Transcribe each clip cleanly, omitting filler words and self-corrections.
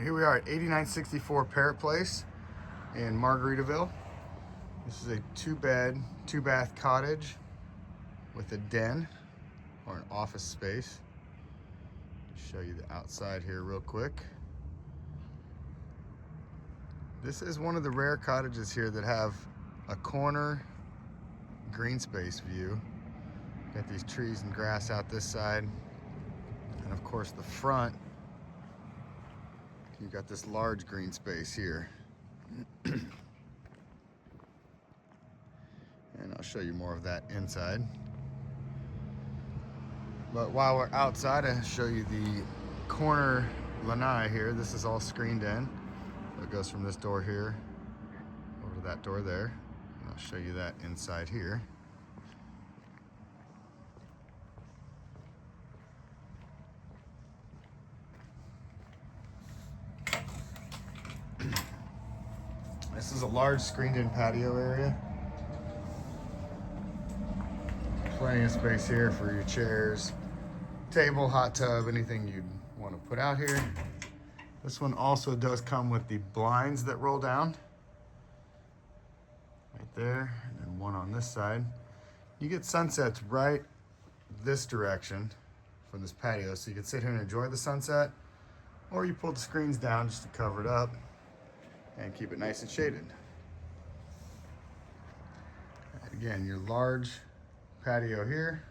Here we are at 8964 Parrot Place in Margaritaville. This is a 2-bed, 2-bath cottage with a den or an office space. Show you the outside here real quick. This is one of the rare cottages here that have a corner green space view. Got these trees and grass out this side, and of course the front, you've got this large green space here. And I'll show you more of that inside. But while we're outside, I'll show you the corner lanai here. This is all screened in. So it goes from this door here over to that door there. And I'll show you that inside here. This is a large screened-in patio area. Plenty of space here for your chairs, table, hot tub, anything you'd want to put out here. This one also does come with the blinds that roll down. Right there, and then one on this side. You get sunsets right this direction from this patio, so you can sit here and enjoy the sunset, or you pull the screens down just to cover it up and keep it nice and shaded. And again, your large patio here,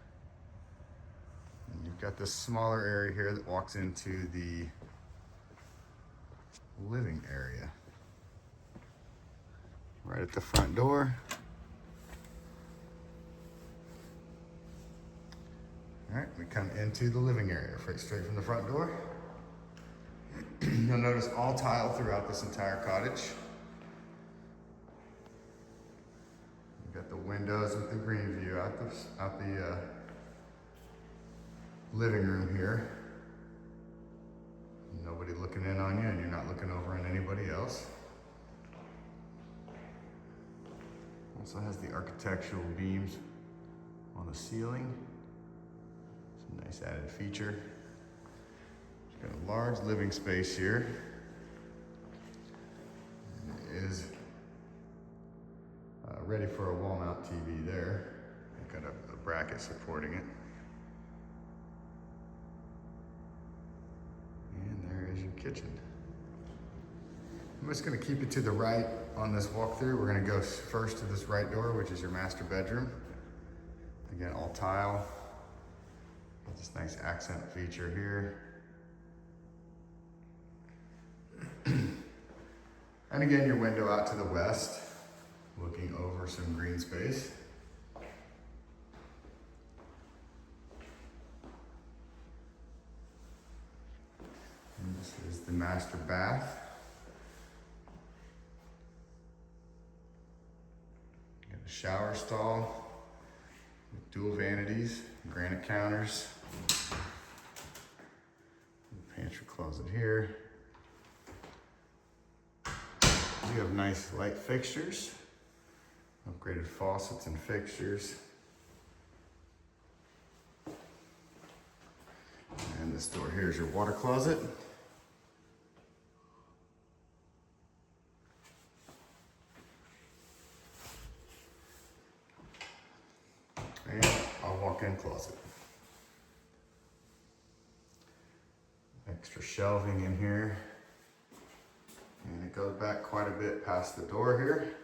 and you've got this smaller area here that walks into the living area right at the front door. All right, we come into the living area straight from the front door. You'll notice all tile throughout this entire cottage. You've got the windows with the green view out the living room here. Nobody looking in on you, and you're not looking over on anybody else. Also has the architectural beams on the ceiling. It's a nice added feature. Got a large living space here. And it is ready for a wall mount TV there. Got a bracket supporting it. And there is your kitchen. I'm just gonna keep it to the right on this walkthrough. We're gonna go first to this right door, which is your master bedroom. Again, all tile. Got this nice accent feature here. And again, your window out to the west, looking over some green space. And this is the master bath. Got a shower stall with dual vanities, granite counters. Pantry closet here. You have nice light fixtures, upgraded faucets and fixtures. And this door here is your water closet. And a walk-in closet. Extra shelving in here. And it goes back quite a bit past the door here.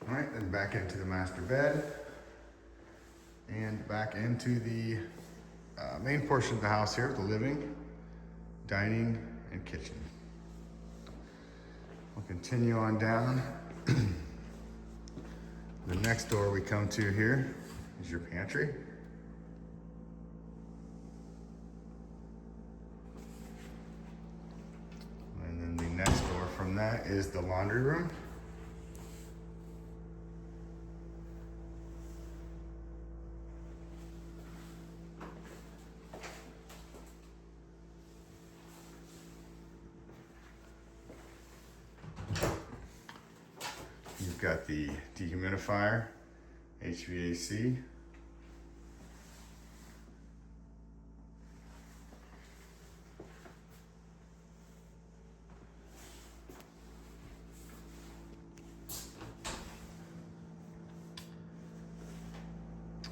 All right, then back into the master bed and back into the main portion of the house here, the living, dining, and kitchen. We'll continue on down. The next door we come to here is your pantry. And then the next door from that is the laundry room. We've got the dehumidifier, HVAC.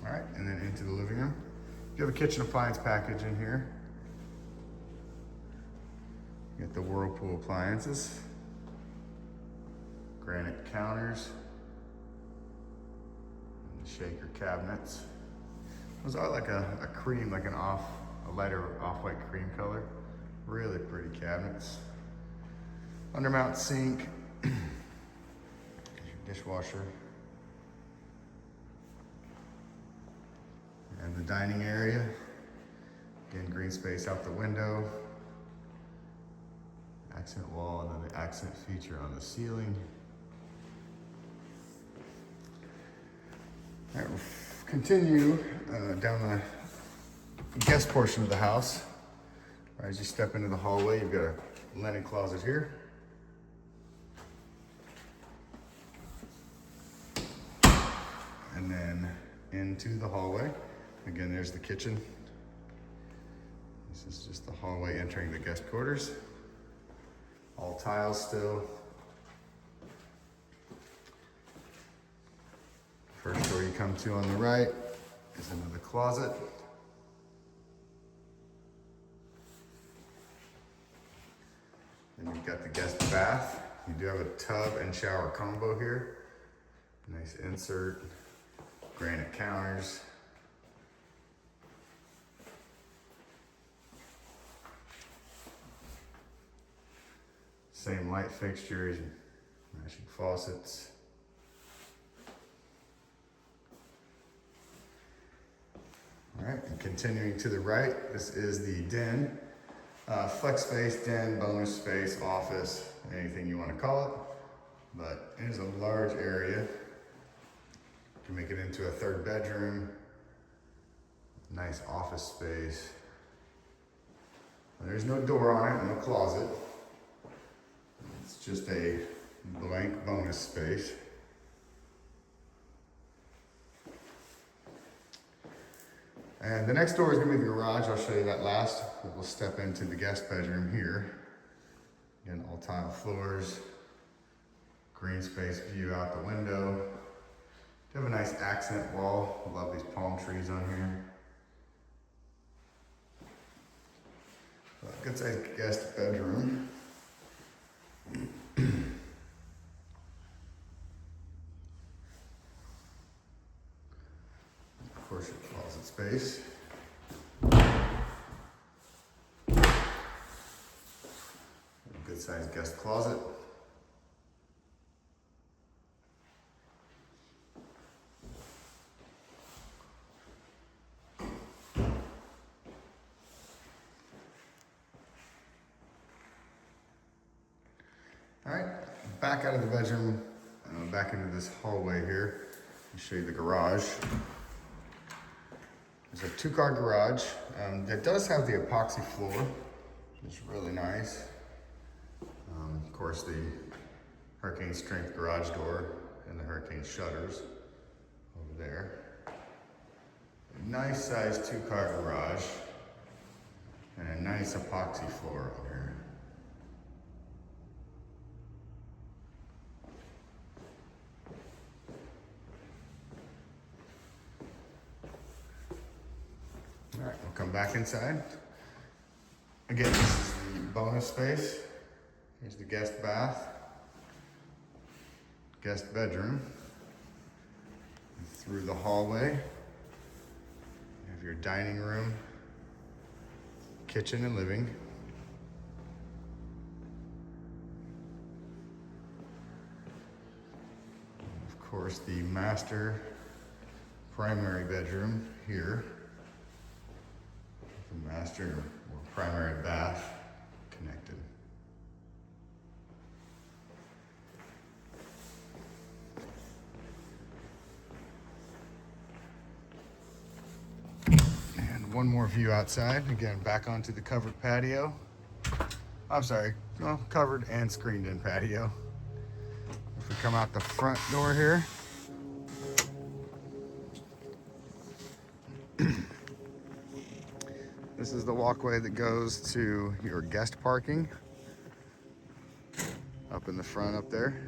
All right, and then into the living room. You have a kitchen appliance package in here. You got the Whirlpool appliances, granite counters, and the shaker cabinets. Those are like a cream, like a lighter off-white cream color. Really pretty cabinets. Undermount sink, your dishwasher. And the dining area. Again, green space out the window. Accent wall, and then the accent feature on the ceiling. All right, we'll continue down the guest portion of the house. Right, as you step into the hallway, you've got a linen closet here. And then into the hallway. Again, there's the kitchen. This is just the hallway entering the guest quarters. All tiles still. First door you come to on the right is into the closet. Then you've got the guest bath. You do have a tub and shower combo here. Nice insert, granite counters. Same light fixtures, matching faucets. All right, and continuing to the right, this is the den. Flex space, den, bonus space, office, anything you want to call it. But it is a large area. You can make it into a third bedroom. Nice office space. There's no door on it, no closet. It's just a blank bonus space. And the next door is going to be the garage. I'll show you that last. We'll step into the guest bedroom here. Again, all tile floors, green space view out the window. You have a nice accent wall. I love these palm trees on here. Good sized guest bedroom. Of course, your closet space. Good sized guest closet. All right, back out of the bedroom, back into this hallway here. I'll show you the garage. There's a 2-car garage that does have the epoxy floor, which is really nice. Of course, the hurricane strength garage door and the hurricane shutters over there. A nice sized 2-car garage and a nice epoxy floor over here. All right, we'll come back inside. Again, this is the bonus space. Here's the guest bath, guest bedroom. Through the hallway, you have your dining room, kitchen and living. Of course, the master primary bedroom here. The master or primary bath connected. And one more view outside. Again, back onto the covered patio. I'm sorry, well, covered and screened in patio. If we come out the front door here, this is the walkway that goes to your guest parking up in the front up there.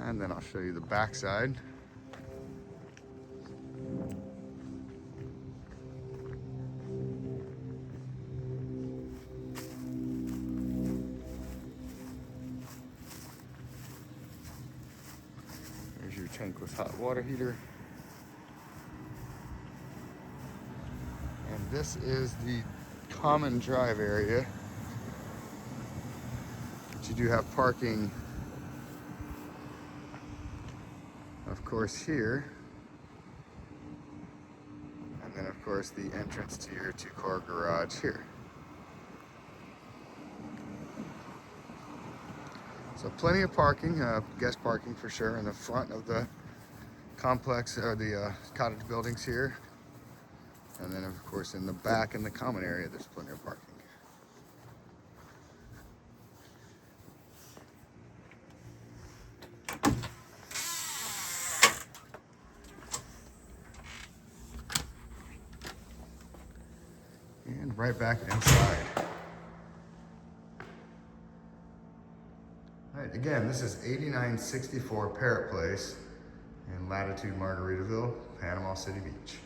And then I'll show you the back side. There's your tankless hot water heater. And this is the common drive area. But you do have parking, of course, here. And then, of course, the entrance to your two-car garage here. So plenty of parking, guest parking for sure, in the front of the complex, or the cottage buildings here. And then, of course, in the back in the common area, there's plenty of parking. And right back inside. All right, again, this is 8964 Parrot Place in Latitude Margaritaville, Panama City Beach.